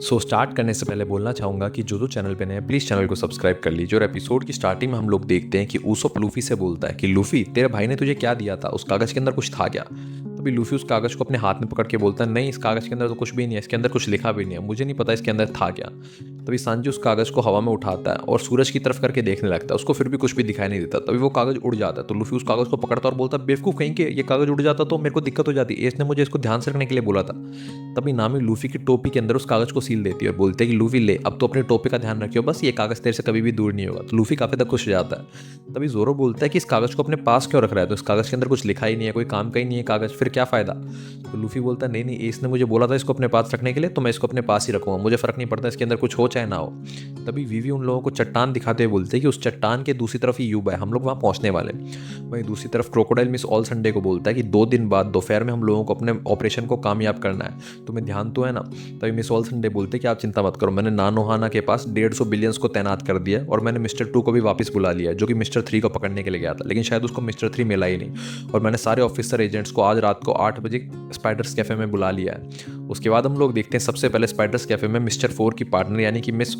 Start करने से पहले बोलना चाहूँगा कि जो चैनल पे नए हैं प्लीज़ चैनल को सब्सक्राइब कर लीजिए। और एपिसोड की स्टार्टिंग में हम लोग देखते हैं कि ऊसोप लूफी से बोलता है कि लूफी तेरे भाई ने तुझे क्या दिया था, उस कागज़ के अंदर कुछ था क्या? तभी लूफी उस कागज़ को अपने हाथ में पकड़ के बोलता है नहीं, इस कागज़ के अंदर तो कुछ भी नहीं है, इसके अंदर कुछ लिखा भी नहीं है, मुझे नहीं पता इसके अंदर था क्या। तभी सांजी उस कागज़ को हवा में उठाता है और सूरज की तरफ करके देखने लगता है, उसको फिर भी कुछ भी दिखाई नहीं देता। तभी वो कागज़ उड़ जाता है तो लूफी उस कागज़ को पकड़ता है और बोलता है बेवकूफ़ कहीं के, ये कागज़ उड़ जाता तो मेरे को दिक्कत हो जाती, इसने मुझे इसको ध्यान से रखने के लिए बोला था। तभी नामी लूफी की टोपी के अंदर उस कागज को सील देती है और बोलते हैं कि लूफी ले, अब तो अपने टोपी का ध्यान रखियो, बस ये कागज तेरे से कभी भी दूर नहीं होगा। तो लूफी काफी तक खुश हो जाता है। तभी जोरो बोलता है कि इस कागज को अपने पास क्यों रख रहा है, तो इस कागज के अंदर कुछ लिखा ही नहीं है, कोई काम का ही नहीं है कागज, फिर क्या फायदा। तो लूफी बोलता है नहीं नहीं, इसने मुझे बोला था इसको अपने पास रखने के लिए, तो मैं इसको अपने पास ही रखूंगा, मुझे फर्क नहीं पड़ता इसके अंदर कुछ हो चाहे ना हो। तभी वीवी उन लोगों को चट्टान दिखाते हुए बोलते हैं कि उस चट्टान के दूसरी तरफ ही यूबा है, हम लोग वहां पहुंचने वाले हैं। वहीं दूसरी तरफ क्रोकोडाइल मिस ऑल संडे को बोलता है कि 2 दिन बाद दोपहर में हम लोगों को अपने ऑपरेशन को कामयाब करना है, तुम्हें ध्यान तो है ना। तभी मिस ऑल संडे बोलते कि आप चिंता मत करो, मैंने नानोहाना के पास 150 बिलियंस को तैनात कर दिया है और मैंने मिस्टर 2 को भी वापस बुला लिया है, जो कि मिस्टर 3 को पकड़ने के लिए गया था, लेकिन शायद उसको मिस्टर 3 मिला ही नहीं। और मैंने सारे ऑफिसर एजेंट्स को आज रात को 8 बजे स्पाइडर्स कैफे में बुला लिया है। उसके बाद हम लोग देखते हैं सबसे पहले स्पाइडर्स कैफे में मिस्टर 4 की पार्टनर यानी कि मिस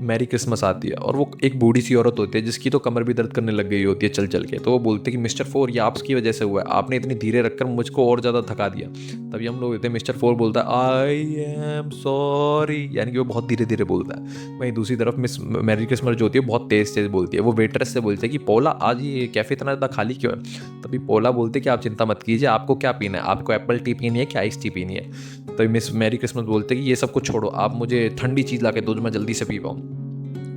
मैरी क्रिसमस आती है और वो एक बूढ़ी सी औरत होती है जिसकी तो कमर भी दर्द करने लग गई होती है चल चल के। तो वो बोलते हैं कि मिस्टर 4 ये आपकी वजह से हुआ है, आपने इतनी धीरे रखकर मुझको और ज़्यादा थका दिया। तभी हम लोग देखते हैं मिस्टर 4 बोलता है आई एम सॉरी, यानी कि वो बहुत धीरे धीरे बोलता है। वहीं दूसरी तरफ मिस मैरी क्रिसमस जो होती है बहुत तेज तेज बोलती है, वो वेटरेस से बोलती है कि पोला आज ये कैफे इतना ज़्यादा खाली क्यों है। तभी पोला बोलते हैं कि आप चिंता मत कीजिए, आपको क्या पीना है, आपको एप्पल टी पीनी है क्या आइस टी पीनी है। तभी मिस मैरी क्रिसमस बोलते हैं कि ये सब कुछ छोड़ो, आप मुझे ठंडी चीज़ ला के दो जो मैं जल्दी से पी पाऊँ।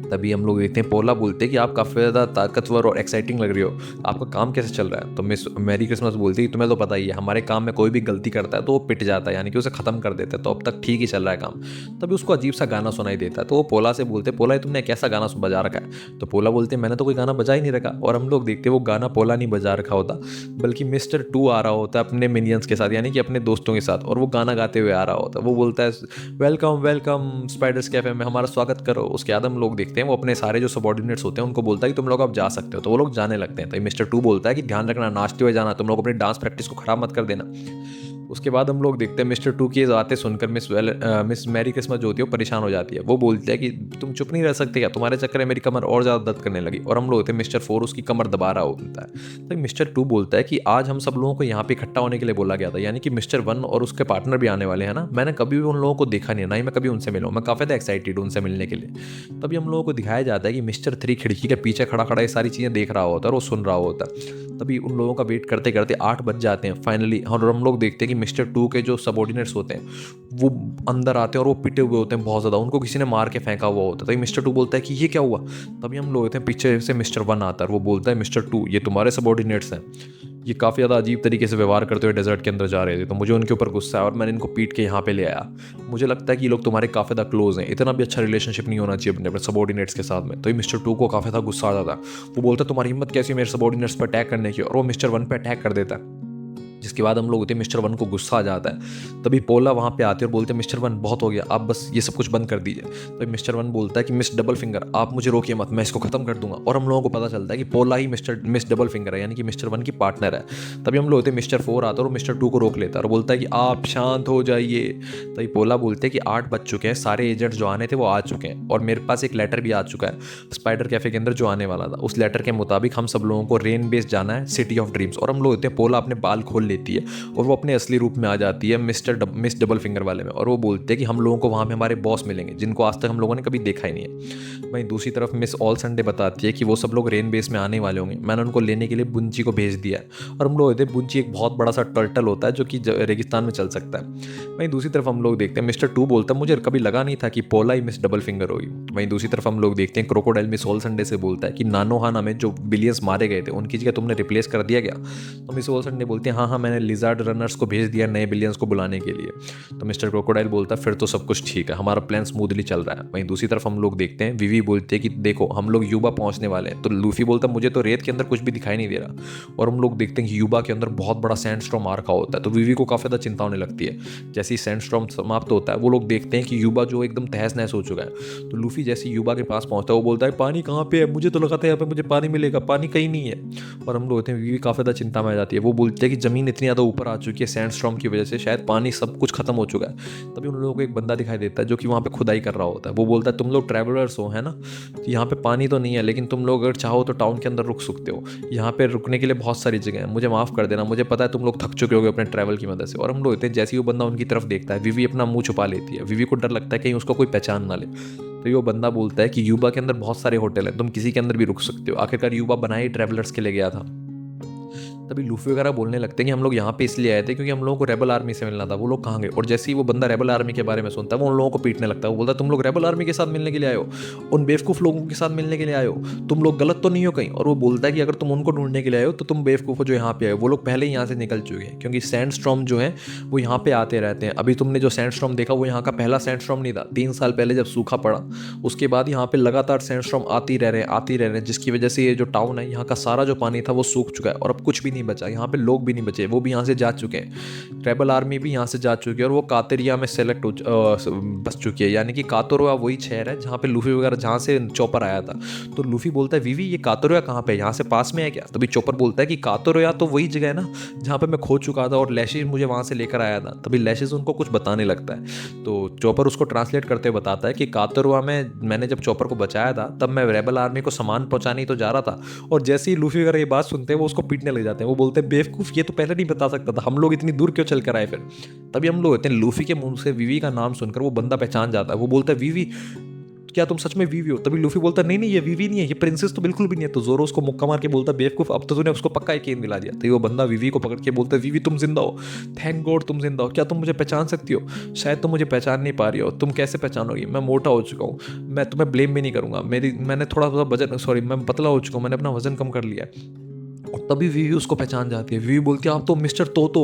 तभी हम लोग देखते हैं पोला बोलते हैं कि आप काफ़ी ज़्यादा ताकतवर और एक्साइटिंग लग रही हो, आपका काम कैसे चल रहा है। तो मिस मैरी क्रिसमस बोलती है कि तुम्हें तो पता ही है हमारे काम में कोई भी गलती करता है तो वो पिट जाता है, यानी कि उसे ख़त्म कर देते हैं, तो अब तक ठीक ही चल रहा है काम। तभी उसको अजीब सा गाना सुनाई देता है तो वो पोला से बोलते पोला ये तुमने कैसा गाना बजा रखा है। तो पोला बोलते मैंने तो कोई गाना बजा ही नहीं रखा। और हम लोग देखते हैं वो गाना पोला नहीं बजा रखा होता, बल्कि मिस्टर 2 आ रहा होता है अपने मिनियंस के साथ, यानी कि अपने दोस्तों के साथ, और वो गाना गाते हुए आ रहा होता है। वो बोलता है वेलकम वेलकम स्पाइडर्स कैफे में, हमारा स्वागत करो। उसके बाद हम लोग देखते हैं वो अपने सारे जो सबॉर्डिनेट्स होते हैं उनको बोलता है कि तुम लोग अब जा सकते हो, तो वो लोग जाने लगते हैं। तो मिस्टर 2 बोलता है कि ध्यान रखना, नाचते हुए जाना, तुम लोग अपनी डांस प्रैक्टिस को खराब मत कर देना। उसके बाद हम लोग देखते हैं मिस्टर 2 की ये बातें सुनकर मिस मैरी क्रिसमस जो होती है वो परेशान हो जाती है। वो बोलती है कि तुम चुप नहीं रह सकते क्या, तुम्हारे चक्कर में मेरी कमर और ज़्यादा दर्द करने लगी। और हम लोग होते हैं मिस्टर 4 उसकी कमर दबा रहा होता है। तो मिस्टर 2 बोलता है कि आज हम सब लोगों को यहाँ पे इकट्ठा होने के लिए बोला गया था, यानी कि मिस्टर 1 और उसके पार्टनर भी आने वाले हैं ना, मैंने कभी भी उन लोगों को देखा नहीं है, ना ही मैं कभी उनसे मिला हूँ, मैं काफ़ी ज़्यादा एक्साइटेड हूँ उनसे मिलने के लिए। तभी हम लोगों को दिखाया जाता है कि मिस्टर 3 खिड़की के पीछे खड़ा खड़ा ये सारी चीज़ें देख रहा होता है और वो सुन रहा होता है। तभी उन लोगों का वेट करते करते 8 बज जाते हैं फाइनली, और हम लोग देखते हैं कि मिस्टर 2 के जो सबॉर्डिनेट्स होते हैं वो अंदर आते हैं और वो पिटे हुए होते हैं बहुत ज़्यादा, उनको किसी ने मार के फेंका हुआ होता है। तभी मिस्टर 2 बोलता है कि ये क्या हुआ। तभी हम लोग होते हैं पीछे से मिस्टर 1 आता है और वो बोलता है मिस्टर 2 ये तुम्हारे सबॉर्डिनेट्स हैं, ये काफ़ी ज़्यादा अजीब तरीके से व्यवहार करते हुए डेजर्ट के अंदर जा रहे थे, तो मुझे उनके ऊपर गुस्सा है और मैंने इनको पीट के यहाँ पे ले आया। मुझे लगता है कि ये लोग तुम्हारे काफ़ी ज़्यादा क्लोज हैं, इतना भी अच्छा रिलेशनशिप नहीं होना चाहिए अपने सबॉर्डिनेट्स के साथ में। तो ये मिस्टर 2 को काफ़ी ज़्यादा गुस्सा आ जाता है। वो बोलता है तुम्हारी हिम्मत कैसी मेरे सबॉर्डिनेट्स पर अटैक करने की, और वो मिस्टर 1 पे अटैक कर देता है। जिसके बाद हम लोग होते हैं मिस्टर 1 को गुस्सा आ जाता है। तभी पोला वहाँ पे आते हैं और बोलते हैं मिस्टर 1 बहुत हो गया, आप बस ये सब कुछ बंद कर दीजिए। तो मिस्टर 1 बोलता है कि मिस डबल फिंगर आप मुझे रोकिए मत, मैं इसको खत्म कर दूंगा। और हम लोगों को पता चलता है कि पोला ही मिस डबल फिंगर है, यानी कि मिस्टर 1 की पार्टनर है। तभी हम लोग होते हैं मिस्टर 4 आता है और मिस्टर 2 को रोक लेता है और बोलता है कि आप शांत हो जाइए। तभी पोला बोलते हैं कि 8 बज चुके हैं, सारे एजेंट्स जो आने थे वो आ चुके हैं और मेरे पास एक लेटर भी आ चुका है स्पाइडर कैफे के अंदर जो आने वाला था। उस लेटर के मुताबिक हम सब लोगों को रेन बेस जाना है सिटी ऑफ ड्रीम्स। और हम लोग होते हैं पोला अपने बाल खोल लेती है और वो अपने असली रूप में आ जाती है मिस डबल फिंगर वाले में, और वो बोलते हैं कि हम लोगों को वहाँ पे हमारे बॉस मिलेंगे जिनको आज तक हम लोगों ने कभी देखा ही नहीं है। वहीं दूसरी तरफ मिस ऑल संडे बताती है कि वो सब लोग रेन बेस में आने वाले होंगे, मैंने उनको लेने के लिए बुंची को भेज दिया है। और हम लोग होते हैं बुंची एक बहुत बड़ा सा टर्टल होता है जो कि रेगिस्तान में चल सकता है। वहीं दूसरी तरफ हम लोग देखते हैं मिस्टर 2 बोलता है मुझे कभी लगा नहीं था कि पोला ही मिस डबल फिंगर होगी। वहीं दूसरी तरफ हम लोग देखते हैं क्रोकोडाइल मिस ऑल संडे से बोलता है कि नानोहाना में जो बिलियंस मारे गए थे उनकी जगह तुमने रिप्लेस कर दिया गया। तो मिस ऑल संडे बोलते हैं हाँ हाँ मैंने लिजार्ड रनर्स को भेज दिया नए बिलियंस को बुलाने के लिए। तो मिस्टर क्रोकोडाइल बोलता है फिर तो सब कुछ ठीक है, हमारा प्लान स्मूथली चल रहा है। वहीं दूसरी तरफ हम लोग देखते हैं विवी बोलते हैं कि देखो हम लोग यूबा पहुंचने वाले हैं। तो लूफी बोलता है मुझे तो रेत के अंदर कुछ भी दिखाई नहीं दे रहा। और हम लोग देखते हैं कि यूबा के अंदर बहुत बड़ा सैंड स्टॉर्म आ रखा होता है। तो विवी को काफ़ी ज़्यादा चिंता होने लगती है। जैसे ही सैंड स्टॉर्म समाप्त होता है वो लोग देखते हैं कि यूबा जो एकदम तहस नहस हो चुका है। तो लूफी जैसे यूबा के पास पहुंचता है वो बोलता है पानी कहाँ पे है, मुझे तो लगा था यहाँ पे मुझे पानी मिलेगा, पानी कहीं नहीं है। और हम लोग होते हैं विवी काफ़ी ज़्यादा चिंता में आ जाती है। वो बोलती है कि ज़मीन इतनी ज़्यादा ऊपर आ चुकी है सैंड स्टॉर्म की वजह से, शायद पानी सब कुछ खत्म हो चुका है। तभी उन लोगों को एक बंदा दिखाई देता है जो कि वहाँ पे खुदाई कर रहा होता है। वो बोलता है तुम लोग ट्रैवलर्स हो, है ना, यहाँ पे पानी तो नहीं है, लेकिन तुम लोग अगर चाहो तो टाउन के अंदर रुक सकते हो, यहाँ पे रुकने के लिए बहुत सारी जगह है, मुझे माफ़ कर देना, मुझे पता है तुम लोग थक चुके होगे अपने ट्रैवल की मदद से। और हम लोग होते हैं, जैसे ही वो बंदा उनकी तरफ देखता है, विवी अपना मुंह छुपा लेती है। विवी को डर लगता है कहीं उसको कोई पहचान ना ले। तो ये वो बंदा बोलता है कि यूबा के अंदर बहुत सारे होटल हैं, तुम किसी के अंदर भी रुक सकते हो। आखिरकार यूबा बना ही ट्रैवलर्स के लिए गया था। तभी लूफी वगैरह बोलने लगते हैं कि हम लोग यहाँ पे इसलिए आए थे क्योंकि हम लोगों को रेबल आर्मी से मिलना था। वो लोग कहाँ गए? और जैसे ही वो बंदा रेबल आर्मी के बारे में सुनता है, वो उन लोगों को पीटने लगता है। वो बोलता है तुम लोग रेबल आर्मी के साथ मिलने के लिए आए हो, उन बेवकूफ़ लोगों के साथ मिलने के लिए आए हो, तुम लोग गलत तो नहीं हो कहीं। और वो बोलता है कि अगर तुम उनको ढूंढने के लिए आए हो तो तुम बेवकूफ़ हो जो यहाँ पे आए हो। वो लोग पहले ही यहाँ से निकल चुके हैं क्योंकि सैंड स्टॉर्म जो है वो यहाँ पे आते रहते हैं। अभी तुमने जो सैंड स्टॉर्म देखा वो यहाँ का पहला सैंड स्टॉर्म नहीं था। 3 साल पहले जब सूखा पड़ा उसके बाद यहाँ पे लगातार सैंड स्टॉर्म आती रह रहे हैं, जिसकी वजह से ये जो टाउन है, यहाँ का सारा जो पानी था वो सूख चुका है और अब कुछ भी नहीं बचा। यहाँ पे लोग भी नहीं बचे, वो भी यहाँ से जा चुके हैं। ट्राइबल आर्मी भी यहाँ से जा चुकी है और वो कातेरिया में सेलेक्ट बस चुकी है। यानी कि कातोरुआ वही शहर है जहाँ पे लूफी वगैरह, जहाँ से चॉपर आया था। तो लूफी बोलता है विवी ये कातोरुआ कहाँ पे है, यहाँ से पास में है क्या? तभी चॉपर बोलता है कि कातोरुआ तो वही जगह है ना जहाँ पे मैं खो चुका था और लैशिस मुझे वहाँ से लेकर आया था। तभी लैशिस उनको कुछ बताने लगता है। तो चॉपर उसको ट्रांसलेट करते हुए बताता है कि कातोरुआ में मैंने जब चॉपर को बचाया था तब मैं रेबल आर्मी को सामान पहुंचाने ही तो जा रहा था। और जैसे ही लूफी वगैरह ये बात सुनते हैं वो उसको पीटने लग जाते हैं। वो बोलते हैं बेवकूफ़, ये तो पहले नहीं बता सकता था, हम लोग इतनी दूर क्यों चल कर आए फिर? तभी हम लोग होते हैं, लूफी के मुंह से विवी का नाम सुनकर वो बंदा पहचान जाता है। वो बोलता है विवी, क्या तुम सच में विवी हो? तभी लूफी बोलता है नहीं नहीं, ये विवी नहीं है, ये प्रिंसेस तो बिल्कुल भी नहीं है। तो जोरो उसको मुक्का मार के बोलता है बेवकूफ, अब तो तूने उसको पक्का यकीन दिला दिया। तो वो बंदा विवी को पकड़ के बोलता है विवी तुम जिंदा हो, थैंक गॉड तुम जिंदा हो। क्या तुम मुझे पहचान सकती हो? शायद तुम मुझे पहचान नहीं पा रही हो। तुम कैसे पहचानोगी? मैं मोटा हो चुका हूँ, मैं तुम्हें ब्लेम भी नहीं करूंगा। मैंने थोड़ा सा वजन, सॉरी मैं पतला हो चुका हूँ, मैंने अपना वजन कम कर लिया है। और तभी विवी उसको पहचान जाती है। विवी बोलती है आप तो मिस्टर तोतो।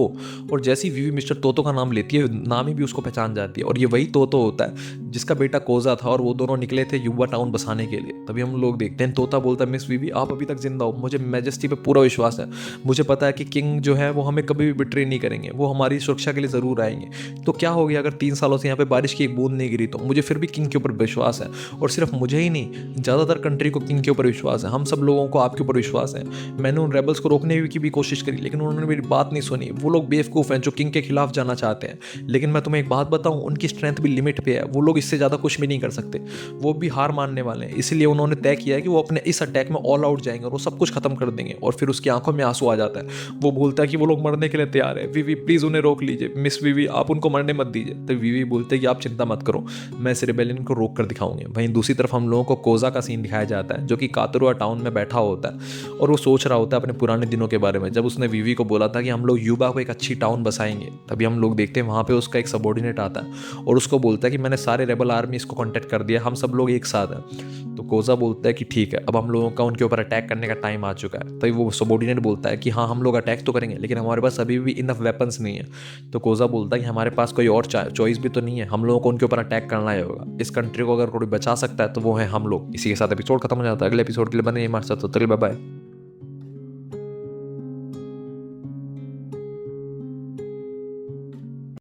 और जैसे ही विवी मिस्टर तोतो का नाम लेती है, नाम ही भी उसको पहचान जाती है। और ये वही तोतो होता है जिसका बेटा कोजा था और वो दोनों निकले थे युवा टाउन बसाने के लिए। तभी हम लोग देखते हैं तोता बोलता है मिस विवी आप अभी तक जिंदा हो, मुझे मैजेस्टी पे पूरा विश्वास है। मुझे पता है कि किंग जो है वो हमें कभी भी बिट्रे नहीं करेंगे, वो हमारी सुरक्षा के लिए ज़रूर आएंगे। तो क्या हो गया अगर 3 सालों से यहाँ पे बारिश की एक बूंद नहीं गिरी? तो मुझे फिर भी किंग के ऊपर विश्वास है। और सिर्फ मुझे ही नहीं, ज़्यादातर कंट्री को किंग के ऊपर विश्वास है। हम सब लोगों को आपके ऊपर विश्वास है। मैंने उन रेबल्स को रोकने की भी कोशिश करी लेकिन उन्होंने मेरी बात नहीं सुनी। वो लोग बेवकूफ़ हैं जो किंग के खिलाफ जाना चाहते हैं। लेकिन मैं तुम्हें एक बात बताऊं, उनकी स्ट्रेंथ भी लिमिट पे है, वो लोग इससे ज़्यादा कुछ भी नहीं कर सकते, वो भी हार मानने वाले हैं। इसलिए उन्होंने तय किया है कि वो अपने इस अटैक में ऑल आउट जाएंगे और वो सब कुछ खत्म कर देंगे। और फिर उसकी आंखों में आंसू आ जाता है। वो बोलता है कि वो लोग मरने के लिए तैयार है, विवी प्लीज़ उन्हें रोक लीजिए, मिस विवी आप उनको मरने मत दीजिए। तो विवी बोलते हैं कि आप चिंता मत करो, मैं इस रिबेलियन को रोक कर दिखाऊंगी। वहीं दूसरी तरफ हम लोगों को कोजा का सीन दिखाया जाता है जो कि कातरुआ टाउन में बैठा होता है और वो सोच रहा होता है अपने पुराने दिनों के बारे में, जब उसने विवी को बोला था कि हम लोग युबा को एक अच्छी टाउन बसाएंगे। तभी हम लोग देखते हैं वहाँ पे उसका एक सबॉर्डिनेट आता है और उसको बोलता है कि मैंने सारे रेबल आर्मी इसको कांटेक्ट कर दिया, हम सब लोग एक साथ हैं। तो कोजा बोलता है कि ठीक है, अब हम लोगों का उनके ऊपर अटैक करने का टाइम आ चुका है। तभी वो सबॉर्डिनेट बोलता है कि हाँ हम लोग अटैक तो करेंगे लेकिन हमारे पास अभी भी इनफ वेपन्स नहीं है। तो कोजा बोलता है कि हमारे पास कोई और चॉइस भी तो नहीं है, हम लोगों को उनके ऊपर अटैक करना ही होगा। इस कंट्री को अगर कोई बचा सकता है तो वो है हम लोग। इसी के साथ एपिसोड खत्म हो जाता है। अगले एपिसोड के लिए बने हमारे साथ, तो बाय बाय।